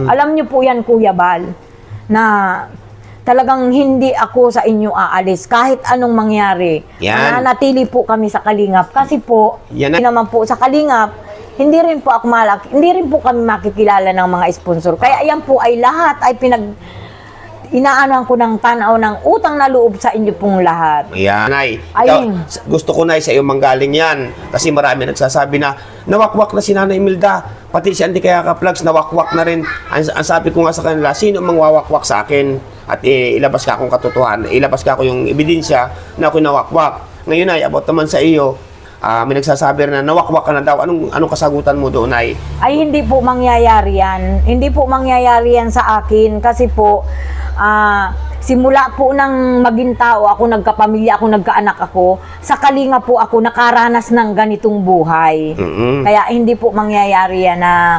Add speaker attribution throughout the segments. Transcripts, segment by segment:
Speaker 1: Alam niyo po yan, Kuya Bal, na talagang hindi ako sa inyo aalis kahit anong mangyari. Mananatili po kami sa Kalingap kasi po, hindi naman po sa Kalingap, hindi rin po ako hindi rin po kami makikilala ng mga sponsor. Kaya yan po ay lahat ay inaanan ko ng tanaw ng utang na loob sa inyo pong lahat.
Speaker 2: Yan, Nay. Gusto ko, Nay, sa iyo manggaling yan. Kasi marami nagsasabi na nawakwak na si Nanay Imelda. Pati si Andy Kayaka Vlogs, nawakwak na rin. Ang sabi ko nga sa kanila, sino mangwawakwak sa akin? At ilabas ka akong katotohanan, ilabas ka ako yung ebidensya na ako nawakwak. Ngayon, Nay, about naman sa iyo, may nagsasabi na nawakwak ka na daw. Anong kasagutan mo doon, Nay?
Speaker 1: Ay, hindi po mangyayari yan. Hindi po mangyayari yan sa akin kasi po, simula po nang maging tao ako, nagkapamilya ako, nagkaanak ako, sa Kalinga po ako nakaranas ng ganitong buhay. Kaya hindi po mangyayari yan na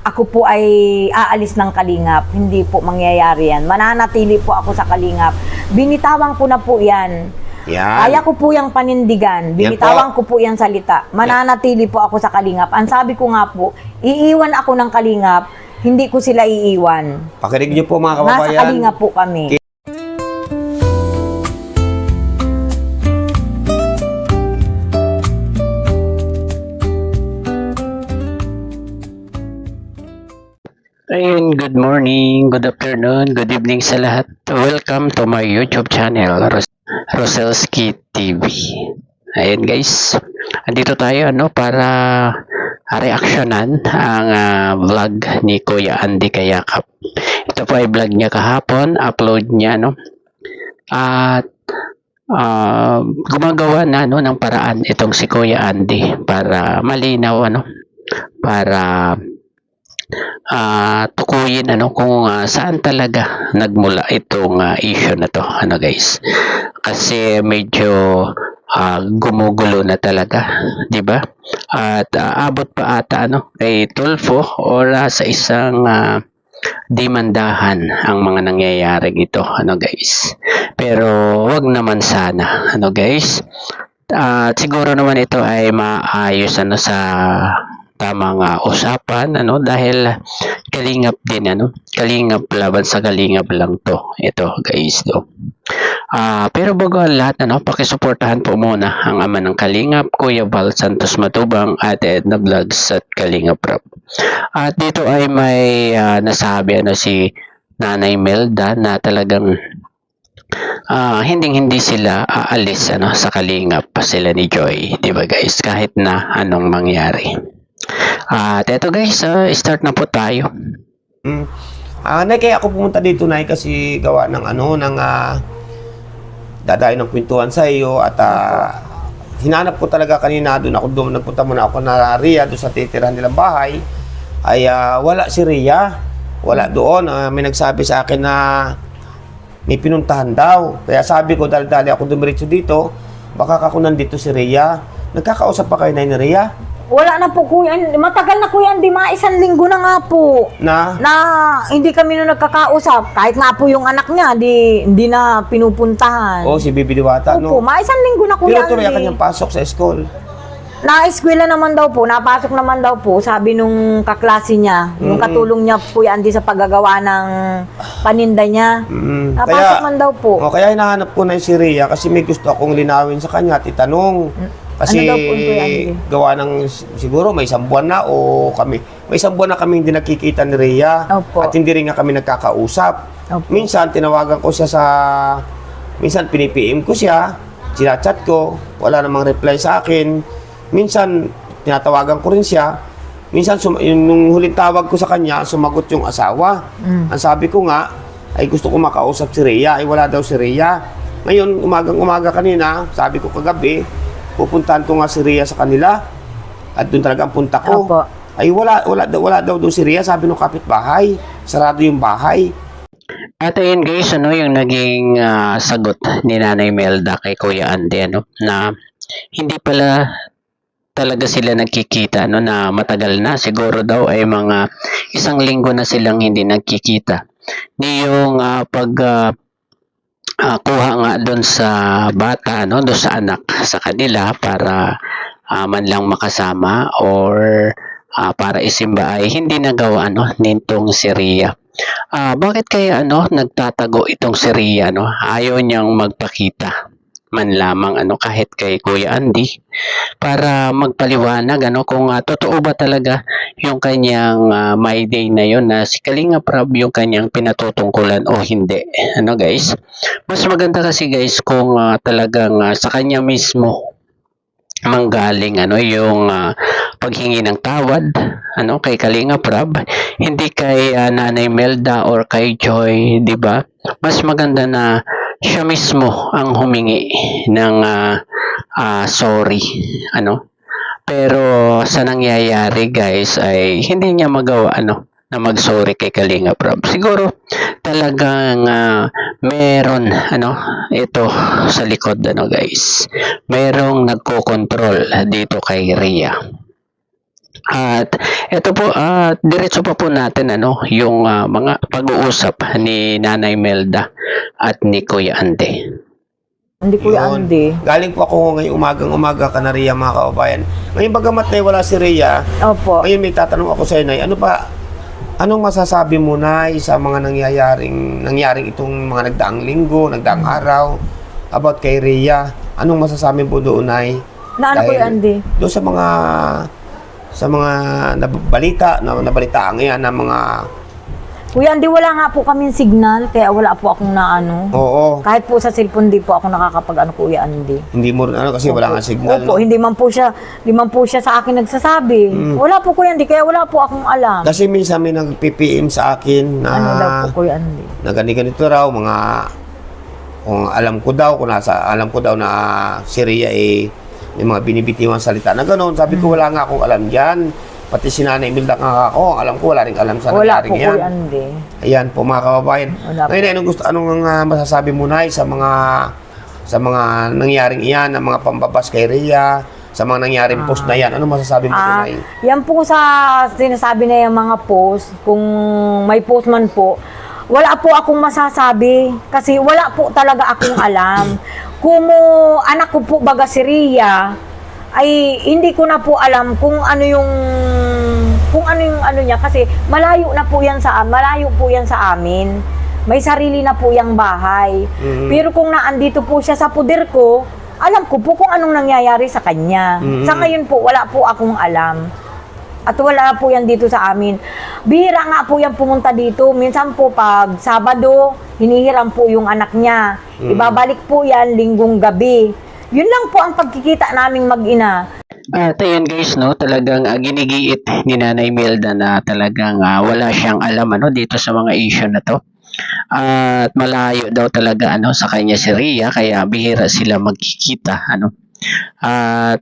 Speaker 1: ako po ay aalis ng Kalingap. Hindi po mangyayari yan. Mananatili po ako sa Kalingap. Binitawan ko na po yan. Kaya ko po yung panindigan. Binitawan ko po yung salita. Mananatili po ako sa Kalingap. Ang sabi ko nga po, iiwan ako ng Kalingap, hindi ko sila iiwan.
Speaker 2: Pakinig niyo po, mga kababayan.
Speaker 1: Nasa Kalingap po kami.
Speaker 3: Ayun, good morning, good afternoon, good evening sa lahat. Welcome to my YouTube channel, Roselski TV. Ayun guys, andito tayo para reaksyonan ang vlog ni Kuya Andy Kayakap. Ito po ay vlog niya kahapon, upload niya at gumagawa na ng paraan itong si Kuya Andy para malinaw para tukuyin kung saan talaga nagmula itong issue na to guys, kasi medyo gumugulo na talaga, di ba? At abot pa ata kay Tulfo or sa isang demandahan ang mga nangyayari ito guys, pero wag naman sana guys. Siguro naman ito ay maayos sa tamang usapan dahil Kalingap din Kalingap laban sa Kalingap lang ito guys pero bago ang lahat pakisuportahan po muna ang ama ng Kalingap, Kuya Val Santos Matubang at Edna Vlogs at Kalingap Rap. At dito ay may nasabi si Nanay Imelda na talagang hindi sila aalis sa Kalingap sila ni Joy, di ba guys, kahit na anong mangyari. At eto guys, start na po tayo.
Speaker 2: Nay, kaya ako pumunta dito, Nay, kasi gawa ng dadayo ng kwentuhan sa iyo at hinanap ko talaga kanina doon nagpunta muna ako na Ria doon sa titirahan nilang bahay ay wala si Ria, wala doon. May nagsabi sa akin na may pinuntahan daw, kaya sabi ko dali ako dumiretso dito, baka ako nandito si Ria. Nagkakausap pa kayo na ni Ria?
Speaker 1: Wala na po, Kuya. Matagal na, Kuya. Hindi, isang linggo na nga po. Na hindi kami nagkakausap. Kahit nga po yung anak niya, hindi na pinupuntahan.
Speaker 2: Si Bibi Diwata,
Speaker 1: Opo, isang linggo na, Kuya.
Speaker 2: Pero tuloy kanyang pasok sa school.
Speaker 1: Na-eskwela naman daw po. Napasok naman daw po. Sabi nung kaklase niya, yung katulong niya, Kuya Andy, sa paggagawa ng paninda niya. Napasok man daw po.
Speaker 2: Kaya hinahanap ko na si Ria kasi may gusto akong linawin sa kanya at itanong. Kasi
Speaker 1: daw po, Kuya Andy?
Speaker 2: Gawa ng siguro may isang buwan na may isang buwan na kami hindi nakikita ni Rhea.
Speaker 1: Opo.
Speaker 2: At hindi rin nga kami nagkakausap.
Speaker 1: Opo.
Speaker 2: Minsan tinawagan ko siya minsan pinipm ko siya, sinachat ko, wala namang reply sa akin. Minsan tinatawagan ko rin siya. Minsan nung huling tawag ko sa kanya, sumagot yung asawa. Ang sabi ko nga ay gusto ko makausap si Rhea, ay wala daw si Rhea. Ngayon umaga kanina, sabi ko kagabi, pupuntahan ko nga si Rhea sa kanila at doon talaga ang punta ko.
Speaker 1: Opo.
Speaker 2: Ay wala daw doon si Rhea, sabi ng kapitbahay, sarado yung bahay.
Speaker 3: At ayun guys, yung naging sagot ni Nanay Imelda kay Kuya Andy na hindi pala talaga sila nagkikita na matagal na, siguro daw ay mga isang linggo na silang hindi nagkikita. Yung kuha nga doon sa bata, doon sa anak sa kanila para man lang makasama or para isimba ay hindi nagawa nitong si Rhea. Bakit kaya nagtatago itong si Rhea, ayaw niyang magpakita man lamang kahit kay Kuya Andy para magpaliwanag kung totoo ba talaga yung kanyang My Day na yon na si Kalinga Prab yung kanyang pinatutungkulan o hindi. Guys, mas maganda kasi guys kung talagang sa kanya mismo manggaling yung paghingi ng tawad kay Kalinga Prab, hindi kay Nanay Melda or kay Joy, 'di ba? Mas maganda na siya mismo ang humingi ng sorry, pero sa nangyayari guys ay hindi niya magawa na mag-sorry kay Kalinga Prab. Siguro talagang meron ito sa likod guys. Merong nagko-control dito kay Rhea. At ito po, diretso pa po natin yung mga pag-uusap ni Nanay Melda at ni Kuya Andy.
Speaker 1: Hindi Kuya
Speaker 2: Yun.
Speaker 1: Andy.
Speaker 2: Galing po ako ngayong umagang-umaga ka na Rhea, mga kababayan. Ngayon bagamat na wala si Rhea,
Speaker 1: Opo.
Speaker 2: ngayon may tatanong ako sa iyo, Nay, anong masasabi mo, Nay, sa mga nangyaring itong mga nagdaang linggo, nagdaang araw, about kay Rhea? Anong masasabi mo doon, Nay?
Speaker 1: Na ano Kuya Andy?
Speaker 2: Doon sa mga nabalitaan ngayon ng mga...
Speaker 1: Kuya Andy, wala nga po kaming signal, kaya wala po akong naano.
Speaker 2: Oo.
Speaker 1: Kahit po sa cellphone, di po ako nakakapag Kuya Andy.
Speaker 2: Hindi mo rin kasi wala nga signal.
Speaker 1: Opo, hindi man po siya sa akin nagsasabi. Wala po Kuya Andy, kaya wala po akong alam.
Speaker 2: Kasi minsan may nag-PPM sa akin na...
Speaker 1: Ano daw po Kuya Andy?
Speaker 2: Na ganito raw, kung alam ko daw na si Rhea may mga binibitiwang salita na gano'n. Sabi ko, wala nga akong alam dyan. Pati si Nanay Milda nga ako, alam ko, wala rin alam sa
Speaker 1: Wala
Speaker 2: nangyaring
Speaker 1: po
Speaker 2: yan.
Speaker 1: Kuya Andy.
Speaker 2: Ayan po mga kababayan.
Speaker 1: Wala po.
Speaker 2: Ngayon, anong masasabi mo, Nay, sa mga nangyaring iyan, ng mga pambabas kay Rhea, sa mga nangyaring post na yan? Anong masasabi mo, Nay?
Speaker 1: Yan po sa sinasabi na yung mga post, kung may post man po, wala po akong masasabi kasi wala po talaga akong alam. Kung anak ko po baga si Rhea, ay hindi ko na po alam kung ano yung niya kasi malayo po yan sa amin. May sarili na po yung bahay. Pero kung naandito po siya sa puder ko, alam ko po kung anong nangyayari sa kanya. Sa ngayon po, wala po akong alam. At wala po yan dito sa amin. Bihira nga po yan pumunta dito. Minsan po pag Sabado, hinihiram po yung anak niya. Ibabalik po yan linggong gabi. Yun lang po ang pagkikita naming mag-ina.
Speaker 3: At ayun guys, talagang ginigiit ni Nanay Melda na talagang wala siyang alam dito sa mga issue na to. At malayo daw talaga sa kanya si Rhea, kaya bihira sila magkikita. At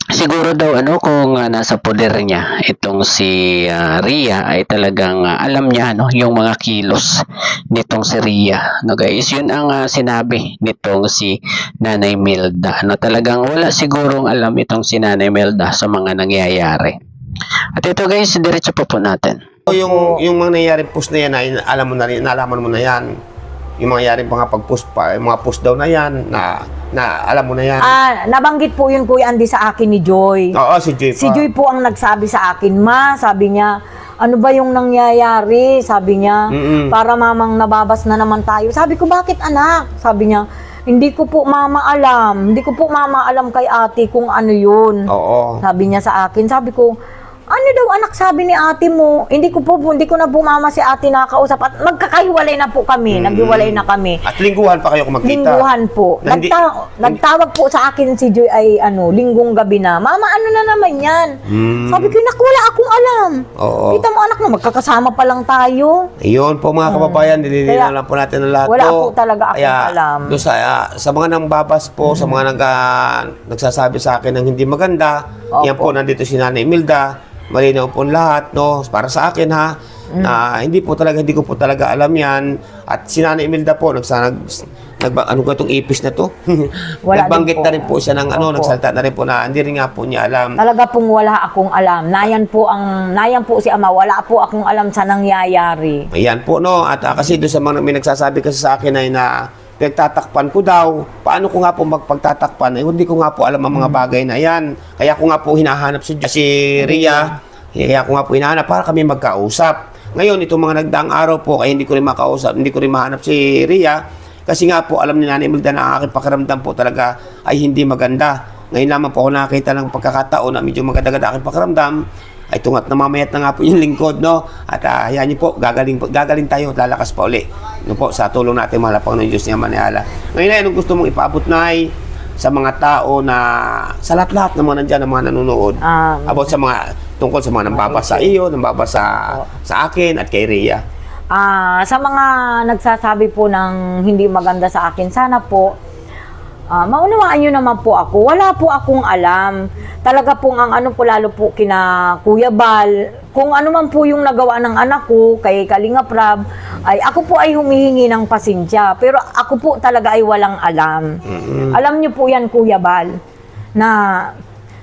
Speaker 3: siguro daw kung nasa poder niya itong si Rhea ay talagang alam niya yung mga kilos nitong si Rhea. Guys, yun ang sinabi nitong si Nanay Melda. Talagang wala sigurong alam itong si Nanay Melda sa mga nangyayari. At ito guys, diretso po natin.
Speaker 2: Yung mga nangyaring post na yan, nalaman mo na yan. Yung mga nangyaring mga pag-post pa, yung mga post daw na yan, na alam mo na yan.
Speaker 1: Nabanggit po yun Kuya Andy sa akin ni Joy.
Speaker 2: Oo, si Joy pa.
Speaker 1: Si Joy po ang nagsabi sa akin, Ma, sabi niya, ano ba yung nangyayari? Sabi niya, para mamang nababas na naman tayo. Sabi ko, bakit anak? Sabi niya, hindi ko po mama alam. Hindi ko po mama alam kay ate kung ano yun.
Speaker 2: Oo.
Speaker 1: Sabi niya sa akin. Sabi ko, ano daw anak sabi ni ate mo? Hindi ko na po mama si ate nakausap. At magkakahiwalay na po kami. Naghiwalay na kami.
Speaker 2: At lingguhan pa kayo kumagkita.
Speaker 1: Lingguhan po. Nagtawag po sa akin si Joy ay linggong gabi na. Mama, ano na naman yan? Sabi ko, wala akong alam.
Speaker 2: Oo.
Speaker 1: Kita mo anak na, magkakasama pa lang tayo.
Speaker 2: Ayun po mga kababayan, nililinaw lang po natin ang lahat.
Speaker 1: Wala po talaga akong alam.
Speaker 2: Doon sa mga nangbabas po, sa mga nagsasabi sa akin ng hindi maganda, yan po nandito si Nanay Milda. Malinaw po lahat, para sa akin na hindi ko po talaga alam yan. At si Nanay Imelda po, ano ko itong ipis na to? Nagbanggit na rin po siya ng nagsalita na rin po na hindi rin nga po niya alam.
Speaker 1: Talaga pong wala akong alam. Nayan po si Ama, wala po akong alam sa nangyayari.
Speaker 2: Ayan po, At kasi doon sa mga may nagsasabi kasi sa akin ay na pinagtatakpan ko daw. Paano ko nga po magpagtatakpan? Hindi ko nga po alam ang mga bagay na yan. Kaya ko nga po hinahanap si Rhea. Kaya ko nga po hinahanap para kami magkausap. Ngayon, itong mga nagdaang araw po, kaya hindi ko rin makausap, hindi ko rin mahanap si Rhea. Kasi nga po, alam ni Nanay Imelda na ang aking pakiramdam po talaga ay hindi maganda. Ngayon naman po ako nakakita ng pagkakataon na medyo maganda-ganda aking pakiramdam. Ay tungat na mamayat na nga po yung lingkod, no? At hayaan niyo po, gagaling tayo at lalakas pa uli. No po, sa tulong natin, mahal pang ng Diyos niya manihala. Ngayon ay, anong gusto mong ipaabot na sa mga tao na, sa lahat-lahat ng mga nandyan, ng mga nanonood, about sa mga, tungkol sa mga nambabasa sa iyo, nambabasa sa akin at kay Rhea.
Speaker 1: Sa mga nagsasabi po ng hindi maganda sa akin, sana po, maunawaan nyo naman po ako. Wala po akong alam. Talaga pong ang ano po, lalo po kina Kuya Bal, kung ano man po yung nagawa ng anak ko kay Kalinga Prab, ay ako po ay humihingi ng pasensya. Pero ako po talaga ay walang alam. Alam nyo po yan, Kuya Bal, na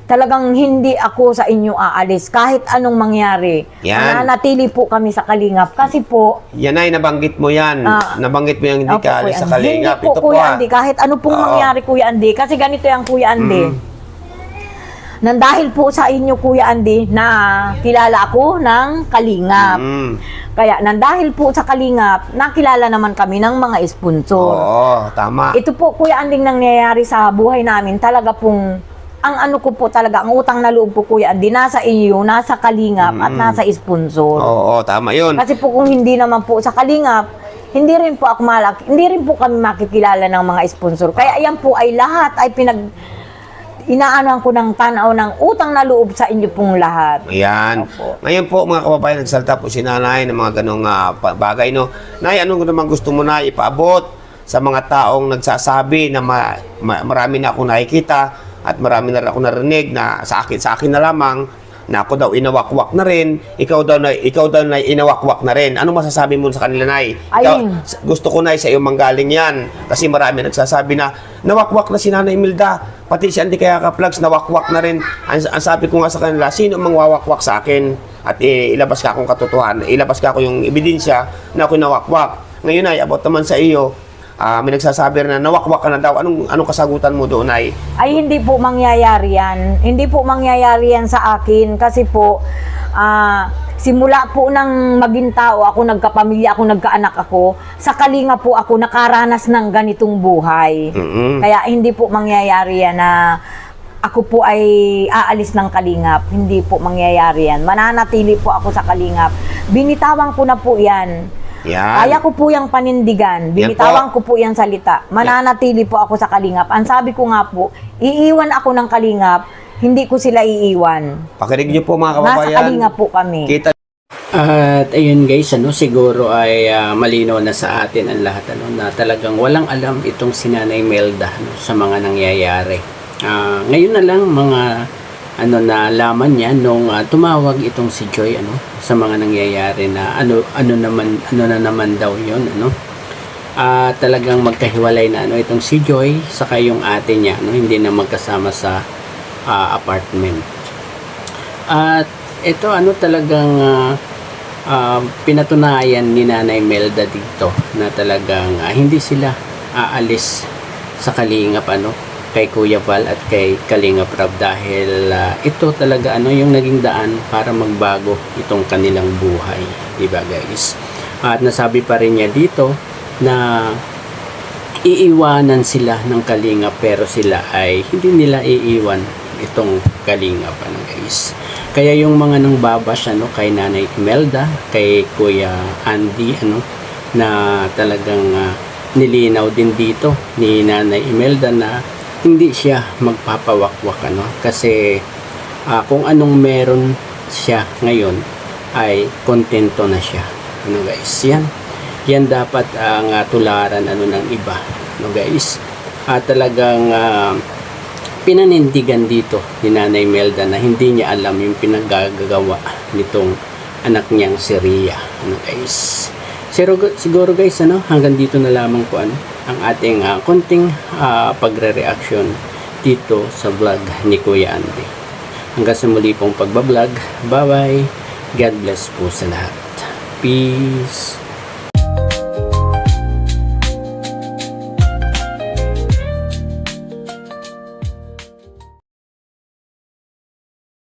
Speaker 1: talagang hindi ako sa inyo aalis kahit anong mangyari. Nananatili po kami sa Kalingap kasi po
Speaker 2: yan ay nabanggit mo yan. Nabanggit mo yung hindi ka alis sa Kalingap.
Speaker 1: Hindi po, Kuya Andy, kahit ano pong mangyari, Kuya Andy, kasi ganito yung Kuya Andy. Nang dahil po sa inyo, Kuya Andy, na kilala ako ng Kalingap. Kaya nang dahil po sa Kalingap, nakilala naman kami ng mga sponsor.
Speaker 2: Oo, tama.
Speaker 1: Ito po, Kuya Andy, nangyayari sa buhay namin, talaga pong ang ano ko po talaga, ang utang na loob ko, Kuya Andy, nasa iyo, nasa Kalingap at nasa sponsor.
Speaker 2: Oo, tama yun.
Speaker 1: Kasi po kung hindi naman po sa Kalingap, hindi rin po ako hindi rin po kami makikilala ng mga sponsor. Kaya yan po ay lahat ay inaanuhan ko ng tanaw ng utang na loob sa inyo pong lahat.
Speaker 2: Ayan. Ngayon po, mga kababayan, nagsalta po si Nanay ng mga ganong bagay, no? Nay, anong naman gusto mo na ipaabot sa mga taong nagsasabi na marami na akong nakikita at marami na ako narinig na sa akin na lamang na ako daw inawakwak na rin, ikaw daw na inawakwak na rin. Ano masasabi mo sa kanila, Nay? Gusto ko, Nay, sa iyo manggaling yan. Kasi marami nagsasabi na nawakwak na si Nanay Imelda. Pati si Andy Kaya Ka-Vlogs, nawakwak na rin. Ang sabi ko nga sa kanila, sino mangwawakwak sa akin? At ilabas ka akong katotohanan, ilabas ka ako yung ebidensya na ako nawakwak. Ngayon, Nay, about naman sa iyo, may nagsasabi na nawakwak ka na daw. Anong kasagutan mo doon, Nay?
Speaker 1: Ay, hindi po mangyayari yan. Hindi po mangyayari yan sa akin. Kasi po, simula po ng maging tao, ako nagkapamilya, ako nagkaanak ako, sa Kalinga po ako nakaranas ng ganitong buhay. Kaya hindi po mangyayari yan na ako po ay aalis ng Kalingap. Hindi po mangyayari yan. Mananatili po ako sa Kalingap. Binitawan ko na po yan. Kaya ko po yung panindigan. Binitawan ko po yung salita. Mananatili po ako sa Kalingap. Ang sabi ko nga po, iiwan ako ng Kalingap, hindi ko sila iiwan.
Speaker 2: Pakinig niyo po, mga kababayan.
Speaker 1: Nasa Kalingap po kami.
Speaker 3: At ayun guys, siguro ay malinaw na sa atin ang lahat na talagang walang alam itong si Nanay Imelda sa mga nangyayari. Ngayon na lang mga nalaman niya nung tumawag itong si Joy sa mga nangyayari na ano na naman daw yun talagang magkahiwalay na itong si Joy saka yung ate niya hindi na magkasama sa apartment. At ito talagang pinatunayan ni Nanay Imelda dito na talagang hindi sila aalis sa Kalingap kay Kuya Val at kay Kalinga Prab dahil ito talaga yung naging daan para magbago itong kanilang buhay, di ba guys? At nasabi pa rin niya dito na iiwanan sila ng Kalinga pero sila ay hindi nila iiwan itong Kalinga guys. Kaya yung mga nang babash kay Nanay Imelda, kay Kuya Andy na talagang nilinaw din dito ni Nanay Imelda na hindi siya magpapawakwak kasi kung anong meron siya ngayon ay kontento na siya guys. Yan dapat ang tularan ng iba guys. Talagang pinanindigan dito ni Nanay Imelda na hindi niya alam yung pinagagawa nitong anak niyang si Rhea guys. Siguro guys hanggang dito na lamang po ang ating konting pagre-reaction dito sa vlog ni Kuya Andy. Hanggang sa muli pong pagbablog. Bye bye. God bless po sa lahat. Peace.